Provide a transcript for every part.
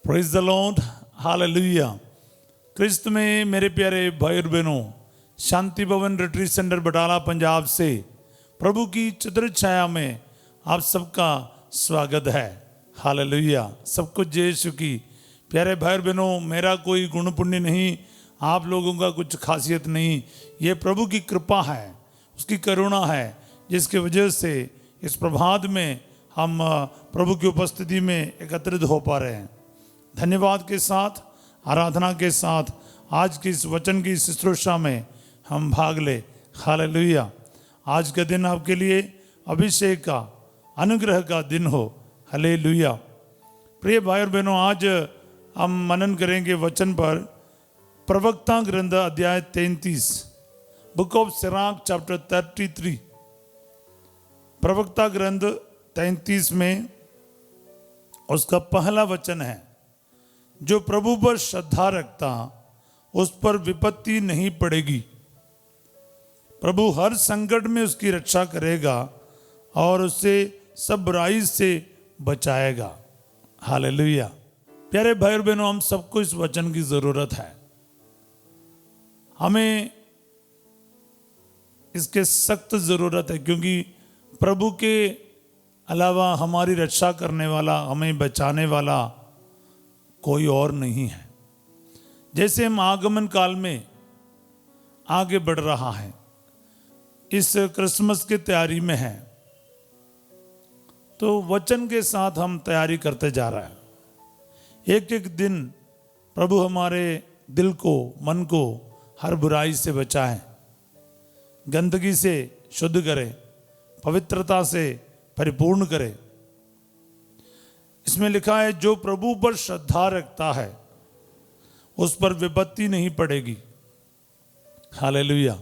Praise the lord, hallelujah. क्रिस्त में मेरे प्यारे भाई और बहनों, शांति भवन रिट्रीट सेंटर बटाला पंजाब से प्रभु की चतुर छाया में आप सबका स्वागत है। हालेलुया। सब कुछ यीशु की। प्यारे भाई और बहनों, मेरा कोई गुण पुण्य नहीं, आप लोगों का कुछ खासियत नहीं, ये प्रभु की कृपा है, उसकी करुणा है, जिसकी वजह से इस प्रभात में हम प्रभु की उपस्थिति में एकत्रित हो पा रहे हैं। धन्यवाद के साथ, आराधना के साथ आज की इस वचन की शुश्रूषा में हम भाग ले। हालेलुया। आज का दिन आपके लिए अभिषेक का, अनुग्रह का दिन हो। हालेलुया। प्रिय भाई और बहनों, आज हम मनन करेंगे वचन पर। प्रवक्ता ग्रंथ अध्याय 33, बुक ऑफ सिराक चैप्टर 33। प्रवक्ता ग्रंथ 33 में उसका पहला वचन है, जो प्रभु पर श्रद्धा रखता उस पर विपत्ति नहीं पड़ेगी। प्रभु हर संकट में उसकी रक्षा करेगा और उसे सब बुराई से बचाएगा। हालेलुया। प्यारे भाई और बहनों, हम सबको इस वचन की जरूरत है। हमें इसके सख्त जरूरत है, क्योंकि प्रभु के अलावा हमारी रक्षा करने वाला, हमें बचाने वाला कोई और नहीं है। जैसे हम आगमन काल में आगे बढ़ रहा है, इस क्रिसमस की तैयारी में है, तो वचन के साथ हम तैयारी करते जा रहे हैं। एक एक दिन प्रभु हमारे दिल को, मन को हर बुराई से बचाए, गंदगी से शुद्ध करे, पवित्रता से परिपूर्ण करे। इसमें लिखा है, जो प्रभु पर श्रद्धा रखता है उस पर विपत्ति नहीं पड़ेगी। हालेलुया।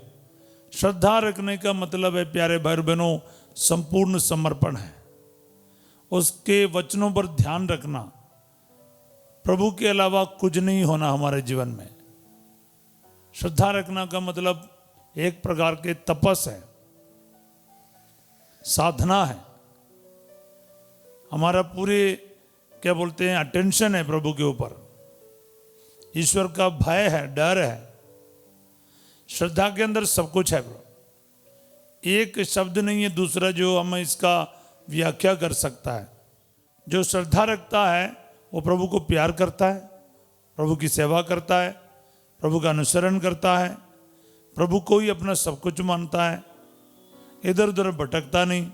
श्रद्धा रखने का मतलब है, प्यारे भाई बहनों, संपूर्ण समर्पण है। उसके वचनों पर ध्यान रखना। प्रभु के अलावा कुछ नहीं होना हमारे जीवन में। श्रद्धा रखना का मतलब एक प्रकार के तपस है, साधना है। हमारा पूरे क्या बोलते हैं, अटेंशन है प्रभु के ऊपर। ईश्वर का भय है, डर है। श्रद्धा के अंदर सब कुछ है। एक शब्द नहीं है दूसरा जो हम इसका व्याख्या कर सकता है। जो श्रद्धा रखता है वो प्रभु को प्यार करता है, प्रभु की सेवा करता है, प्रभु का अनुसरण करता है, प्रभु को ही अपना सब कुछ मानता है, इधर उधर भटकता नहीं।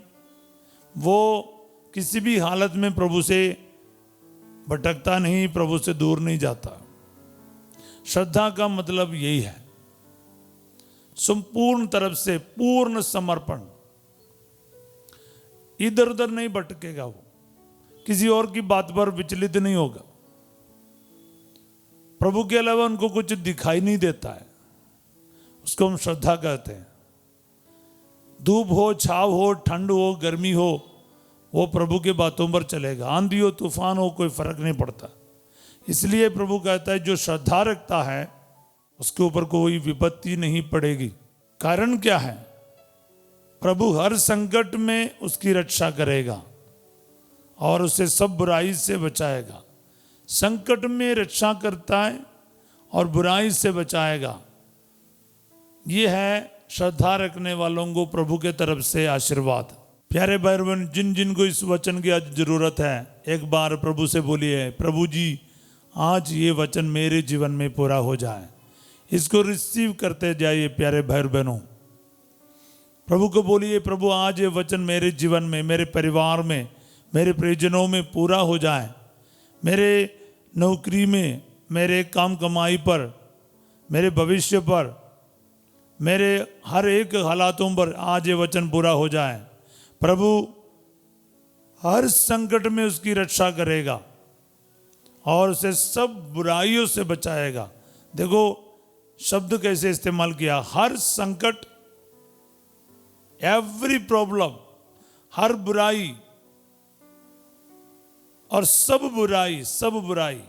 वो किसी भी हालत में प्रभु से भटकता नहीं, प्रभु से दूर नहीं जाता। श्रद्धा का मतलब यही है, संपूर्ण तरफ से पूर्ण समर्पण। इधर उधर नहीं भटकेगा, वो किसी और की बात पर विचलित नहीं होगा। प्रभु के अलावा उनको कुछ दिखाई नहीं देता है, उसको हम श्रद्धा कहते हैं। धूप हो, छाव हो, ठंड हो, गर्मी हो, वो प्रभु के बातों पर चलेगा। आंधी हो, तूफान हो, कोई फर्क नहीं पड़ता। इसलिए प्रभु कहता है, जो श्रद्धा रखता है उसके ऊपर कोई विपत्ति नहीं पड़ेगी। कारण क्या है? प्रभु हर संकट में उसकी रक्षा करेगा और उसे सब बुराई से बचाएगा। संकट में रक्षा करता है और बुराई से बचाएगा। ये है श्रद्धा रखने वालों को प्रभु के तरफ से आशीर्वाद। प्यारे भाई बहन, जिन जिन को इस वचन की आज जरूरत है, एक बार प्रभु से बोलिए, प्रभु जी आज ये वचन मेरे जीवन में पूरा हो जाए। इसको रिसीव करते जाइए प्यारे भाई बहनों। प्रभु को बोलिए, प्रभु आज ये वचन मेरे जीवन में, मेरे परिवार में, मेरे परिजनों में पूरा हो जाए। मेरे नौकरी में, मेरे काम कमाई पर, मेरे भविष्य पर, मेरे हर एक हालातों पर आज ये वचन पूरा हो जाए। प्रभु हर संकट में उसकी रक्षा करेगा और उसे सब बुराइयों से बचाएगा। देखो शब्द कैसे इस्तेमाल किया, हर संकट, एवरी प्रॉब्लम, हर बुराई और सब बुराई, सब बुराई,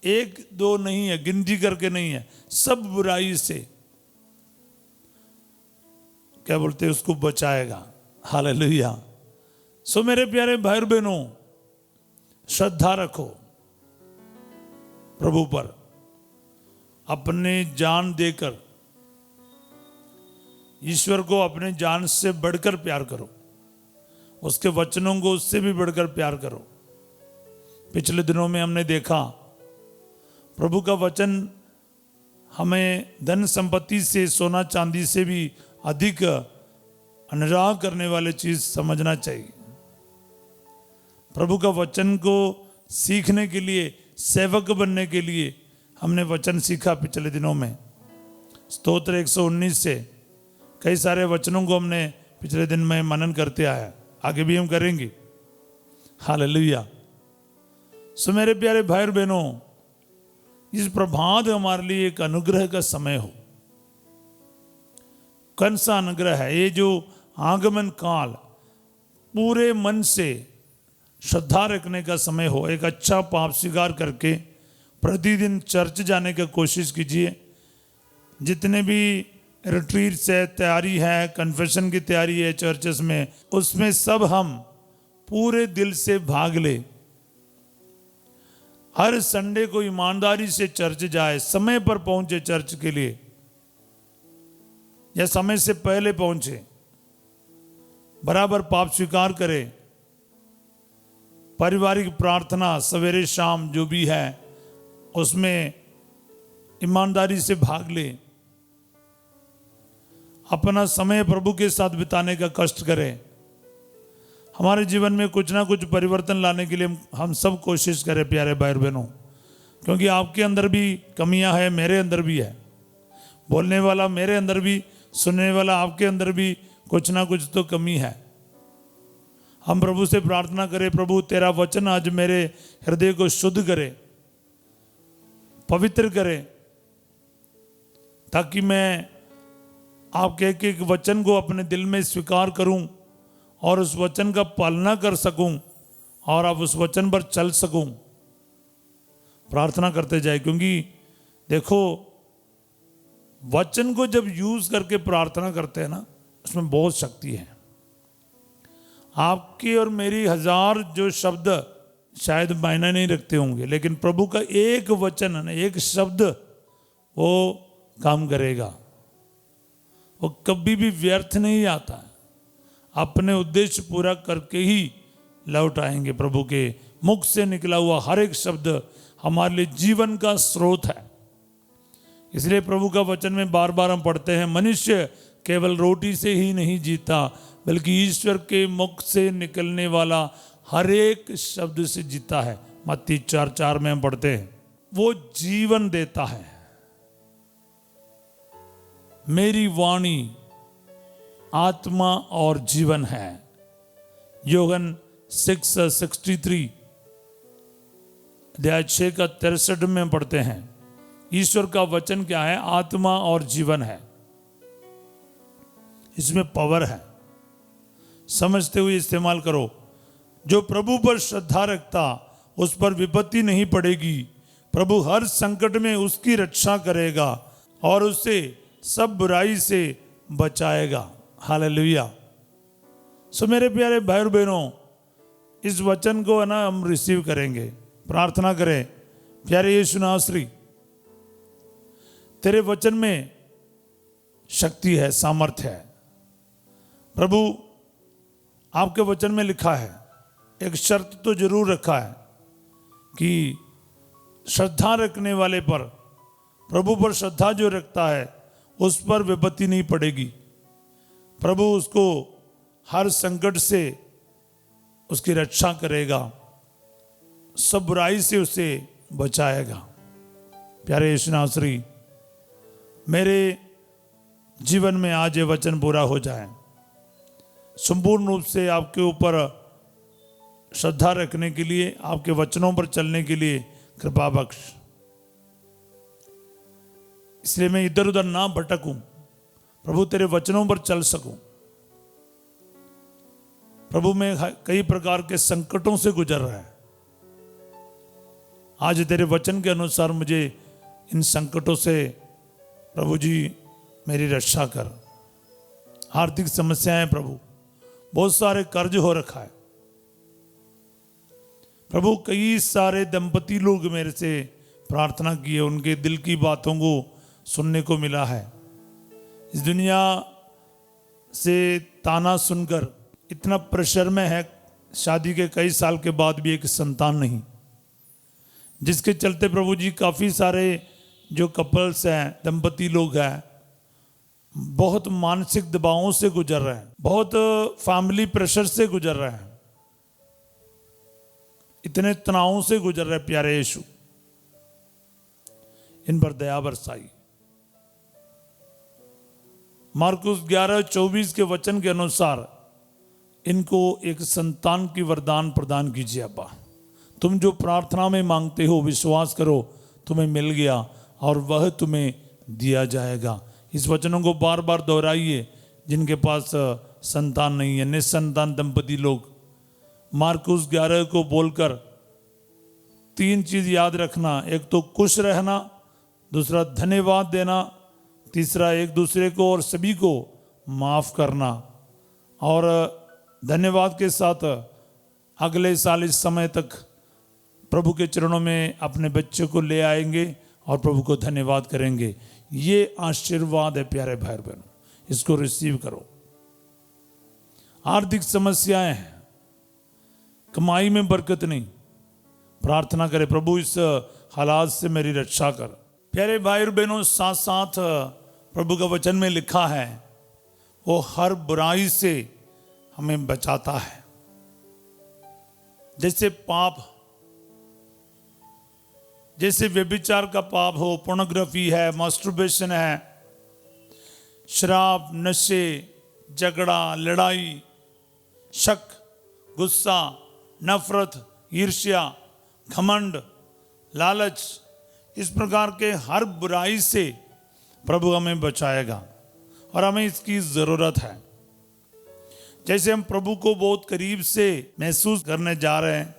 एक दो नहीं है, गिनती करके नहीं है, सब बुराई से क्या बोलते हैं, उसको बचाएगा। हालेलुया। सो मेरे प्यारे भाई बहनों, श्रद्धा रखो। प्रभु पर अपने जान देकर, ईश्वर को अपने जान से बढ़कर प्यार करो, उसके वचनों को उससे भी बढ़कर प्यार करो। पिछले दिनों में हमने देखा प्रभु का वचन हमें धन संपत्ति से, सोना चांदी से भी अधिक अनुराग करने वाले चीज समझना चाहिए। प्रभु का वचन को सीखने के लिए, सेवक बनने के लिए हमने वचन सीखा पिछले दिनों में। स्तोत्र 119 से कई सारे वचनों को हमने पिछले दिन में मनन करते आया, आगे भी हम करेंगे। हालेलुया। सो मेरे प्यारे भाई और बहनों, इस प्रभात हमारे लिए एक अनुग्रह का समय हो। कौन सा अनुग्रह है ये? जो आगमन काल पूरे मन से श्रद्धा रखने का समय हो। एक अच्छा पाप स्वीकार करके प्रतिदिन चर्च जाने की कोशिश कीजिए। जितने भी रिट्रीट्स है, तैयारी है, कन्फेशन की तैयारी है चर्चेस में, उसमें सब हम पूरे दिल से भाग ले। हर संडे को ईमानदारी से चर्च जाए, समय पर पहुंचे चर्च के लिए या समय से पहले पहुंचे, बराबर पाप स्वीकार करे, पारिवारिक प्रार्थना सवेरे शाम जो भी है उसमें ईमानदारी से भाग ले, अपना समय प्रभु के साथ बिताने का कष्ट करें। हमारे जीवन में कुछ ना कुछ परिवर्तन लाने के लिए हम सब कोशिश करें प्यारे भाई बहनों, क्योंकि आपके अंदर भी कमियां हैं, मेरे अंदर भी है। बोलने वाला मेरे अंदर भी, सुनने वाला आपके अंदर भी कुछ ना कुछ तो कमी है। हम प्रभु से प्रार्थना करें, प्रभु तेरा वचन आज मेरे हृदय को शुद्ध करे, पवित्र करे, ताकि मैं आपके एक एक वचन को अपने दिल में स्वीकार करूं और उस वचन का पालना कर सकूं और अब उस वचन पर चल सकूं। प्रार्थना करते जाए, क्योंकि देखो वचन को जब यूज करके प्रार्थना करते हैं ना, उसमें बहुत शक्ति है। आपकी और मेरी 1000 जो शब्द शायद मायने नहीं रखते होंगे, लेकिन प्रभु का एक वचन, एक शब्द वो काम करेगा। वो कभी भी व्यर्थ नहीं आता है, अपने उद्देश्य पूरा करके ही लौट आएंगे। प्रभु के मुख से निकला हुआ हर एक शब्द हमारे लिए जीवन का स्रोत है। इसलिए प्रभु का वचन में बार बार हम पढ़ते हैं, मनुष्य केवल रोटी से ही नहीं जीता, बल्कि ईश्वर के मुख से निकलने वाला हर एक शब्द से जीता है। मत्ती 4:4 में हम पढ़ते हैं, वो जीवन देता है। मेरी वाणी आत्मा और जीवन है। योहन 6:63 अध्याय 6 का 63 में पढ़ते हैं, ईश्वर का वचन क्या है? आत्मा और जीवन है। इसमें पावर है, समझते हुए इस्तेमाल करो। जो प्रभु पर श्रद्धा रखता उस पर विपत्ति नहीं पड़ेगी। प्रभु हर संकट में उसकी रक्षा करेगा और उसे सब बुराई से बचाएगा। हालेलुया। सो मेरे प्यारे भाई और बहनों, इस वचन को है ना हम रिसीव करेंगे। प्रार्थना करें, प्यारे यीशु नासरी, तेरे वचन में शक्ति है, सामर्थ्य है। प्रभु आपके वचन में लिखा है, एक शर्त तो जरूर रखा है कि श्रद्धा रखने वाले पर, प्रभु पर श्रद्धा जो रखता है उस पर विपत्ति नहीं पड़ेगी। प्रभु उसको हर संकट से उसकी रक्षा करेगा, सब बुराई से उसे बचाएगा। प्यारे यीशु नासरी, मेरे जीवन में आज ये वचन पूरा हो जाए। संपूर्ण रूप से आपके ऊपर श्रद्धा रखने के लिए, आपके वचनों पर चलने के लिए कृपा बख्श। इसलिए मैं इधर उधर ना भटकूं, प्रभु तेरे वचनों पर चल सकूं। प्रभु मैं कई प्रकार के संकटों से गुजर रहा है, आज तेरे वचन के अनुसार मुझे इन संकटों से प्रभु जी मेरी रक्षा कर। आर्थिक समस्याएं प्रभु, बहुत सारे कर्ज हो रखा है प्रभु, कई सारे दंपति लोग मेरे से प्रार्थना की है, उनके दिल की बातों को सुनने को मिला है। इस दुनिया से ताना सुनकर इतना प्रेशर में है, शादी के कई साल के बाद भी एक संतान नहीं, जिसके चलते प्रभु जी काफ़ी सारे जो कपल्स हैं, दंपति लोग हैं, बहुत मानसिक दबावों से गुजर रहे हैं, बहुत फैमिली प्रेशर से गुजर रहे हैं, इतने तनावों से गुजर रहे। प्यारे यीशु, इन पर दया बरसाई। मार्कुस 11:24 के वचन के अनुसार इनको एक संतान की वरदान प्रदान कीजिए। अब्बा, तुम जो प्रार्थना में मांगते हो विश्वास करो तुम्हें मिल गया और वह तुम्हें दिया जाएगा। इस वचनों को बार बार दोहराइए। जिनके पास संतान नहीं है, निसंतान दंपति लोग, मार्कुस 11 को बोलकर 3 चीज याद रखना। एक तो खुश रहना, दूसरा धन्यवाद देना, तीसरा एक दूसरे को और सभी को माफ करना। और धन्यवाद के साथ अगले साल इस समय तक प्रभु के चरणों में अपने बच्चे को ले आएंगे और प्रभु को धन्यवाद करेंगे। ये आशीर्वाद है प्यारे भाई बहनों, इसको रिसीव करो। आर्थिक समस्याएं हैं, कमाई में बरकत नहीं, प्रार्थना करें प्रभु इस हालात से मेरी रक्षा कर। प्यारे भाई और बहनों, साथ साथ प्रभु का वचन में लिखा है वो हर बुराई से हमें बचाता है। जैसे पाप, जैसे व्यभिचार का पाप हो, पोर्नोग्राफी है, मास्टरबेशन है, शराब, नशे, झगड़ा, लड़ाई, शक, गुस्सा, नफरत, ईर्ष्या, घमंड, लालच, इस प्रकार के हर बुराई से प्रभु हमें बचाएगा और हमें इसकी जरूरत है। जैसे हम प्रभु को बहुत करीब से महसूस करने जा रहे हैं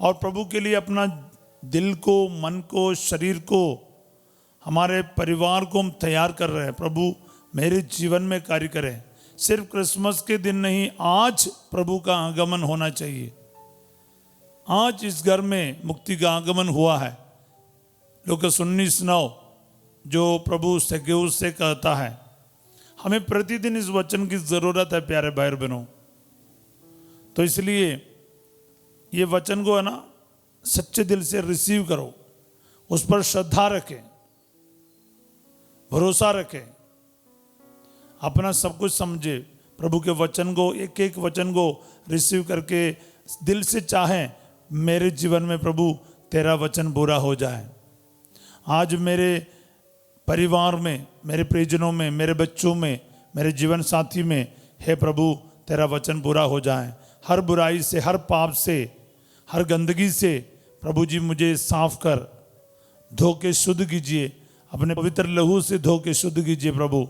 और प्रभु के लिए अपना दिल को, मन को, शरीर को, हमारे परिवार को हम तैयार कर रहे हैं। प्रभु मेरे जीवन में कार्य करें। सिर्फ क्रिसमस के दिन नहीं, आज प्रभु का आगमन होना चाहिए। आज इस घर में मुक्ति का आगमन हुआ है। लूकास 19:9 जो प्रभु सगेउस से कहता है, हमें प्रतिदिन इस वचन की जरूरत है प्यारे भाई और बहनों। तो इसलिए ये वचन को है ना, सच्चे दिल से रिसीव करो, उस पर श्रद्धा रखें, भरोसा रखें, अपना सब कुछ समझे। प्रभु के वचन को, एक एक वचन को रिसीव करके दिल से चाहें मेरे जीवन में प्रभु तेरा वचन पूरा हो जाए। आज मेरे परिवार में, मेरे परिजनों में, मेरे बच्चों में, मेरे जीवन साथी में, हे प्रभु तेरा वचन पूरा हो जाए। हर बुराई से, हर पाप से, हर गंदगी से प्रभु जी मुझे साफ कर, धो के शुद्ध कीजिए, अपने पवित्र लहू से धो के शुद्ध कीजिए प्रभु।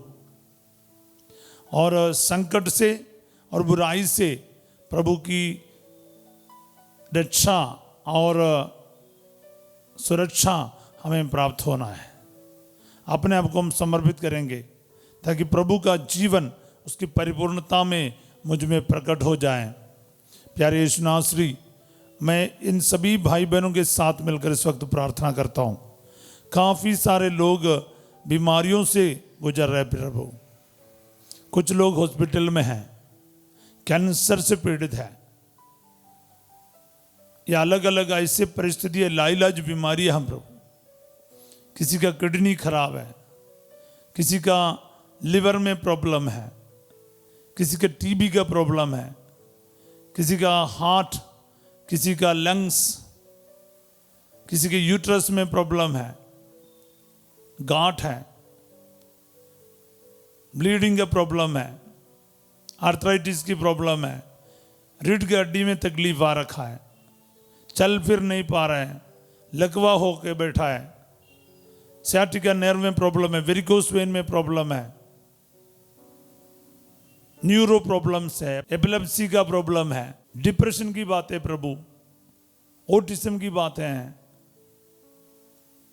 और संकट से और बुराई से प्रभु की रक्षा और सुरक्षा हमें प्राप्त होना है। अपने आप को हम समर्पित करेंगे ताकि प्रभु का जीवन उसकी परिपूर्णता में मुझ में प्रकट हो जाए। प्यारे यीशु नासरी, मैं इन सभी भाई बहनों के साथ मिलकर इस वक्त प्रार्थना करता हूँ। काफ़ी सारे लोग बीमारियों से गुजर रहे प्रभु। कुछ लोग हॉस्पिटल में हैं, कैंसर से पीड़ित है, या अलग अलग ऐसे परिस्थिति है, लाइलाज बीमारी है हम प्रभु। किसी का किडनी खराब है, किसी का लिवर में प्रॉब्लम है, किसी का टीबी का प्रॉब्लम है, किसी का हार्ट, किसी का लंग्स, किसी के यूट्रस में प्रॉब्लम है, गांठ है, ब्लीडिंग का प्रॉब्लम है, आर्थराइटिस की प्रॉब्लम है, रीढ़ की हड्डी में तकलीफ आ रखा है, चल फिर नहीं पा रहे हैं, लकवा होके बैठा है, सियाटिका नर्व में प्रॉब्लम है, वेरिकोस वेन में प्रॉब्लम है, न्यूरो प्रॉब्लम्स है, एपिलेप्सी का प्रॉब्लम है, डिप्रेशन की बातें प्रभु, ऑटिज्म की बातें हैं,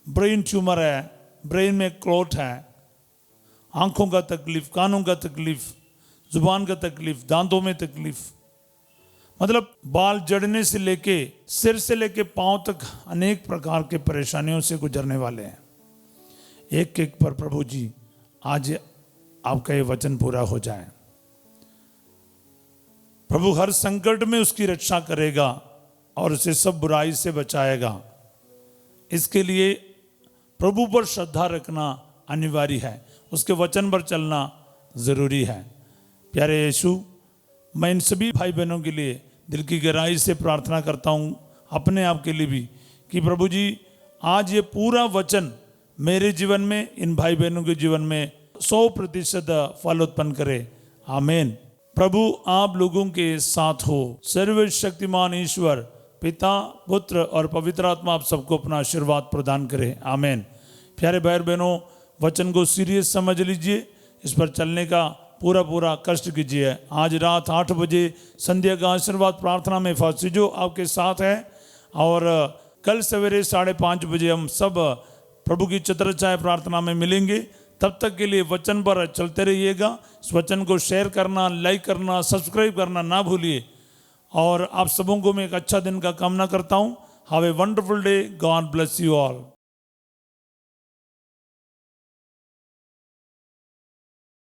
ब्रेन ट्यूमर है, ब्रेन में क्लॉट है, आंखों का तकलीफ, कानों का तकलीफ, जुबान का तकलीफ, दांतों में तकलीफ, मतलब बाल जड़ने से लेके सिर से लेके पांव तक अनेक प्रकार के परेशानियों से गुजरने वाले हैं। एक एक पर प्रभु जी आज आपका ये वचन पूरा हो जाए। प्रभु हर संकट में उसकी रक्षा करेगा और उसे सब बुराई से बचाएगा। इसके लिए प्रभु पर श्रद्धा रखना अनिवार्य है, उसके वचन पर चलना जरूरी है। प्यारे यीशु, मैं इन सभी भाई बहनों के लिए दिल की गहराई से प्रार्थना करता हूँ, अपने आप के लिए भी, कि प्रभु जी आज ये पूरा वचन मेरे जीवन में, इन भाई बहनों के जीवन में 100% फल उत्पन्न करे। आमीन। प्रभु आप लोगों के साथ हो। सर्वशक्तिमान ईश्वर पिता, पुत्र और पवित्र आत्मा आप सबको अपना आशीर्वाद प्रदान करे। आमीन। प्यारे भाई बहनों, वचन को सीरियस समझ लीजिए, इस पर चलने का पूरा कष्ट कीजिए। आज रात 8 बजे संध्या का आशीर्वाद प्रार्थना में फासिजो आपके साथ है, और कल सवेरे 5:30 बजे हम सब प्रभु की छत्रछाया प्रार्थना में मिलेंगे। तब तक के लिए वचन पर चलते रहिएगा। इस वचन को शेयर करना, लाइक करना, सब्सक्राइब करना ना भूलिए। और आप सबों को मैं एक अच्छा दिन का कामना करता हूँ। Have a wonderful day. God bless you all.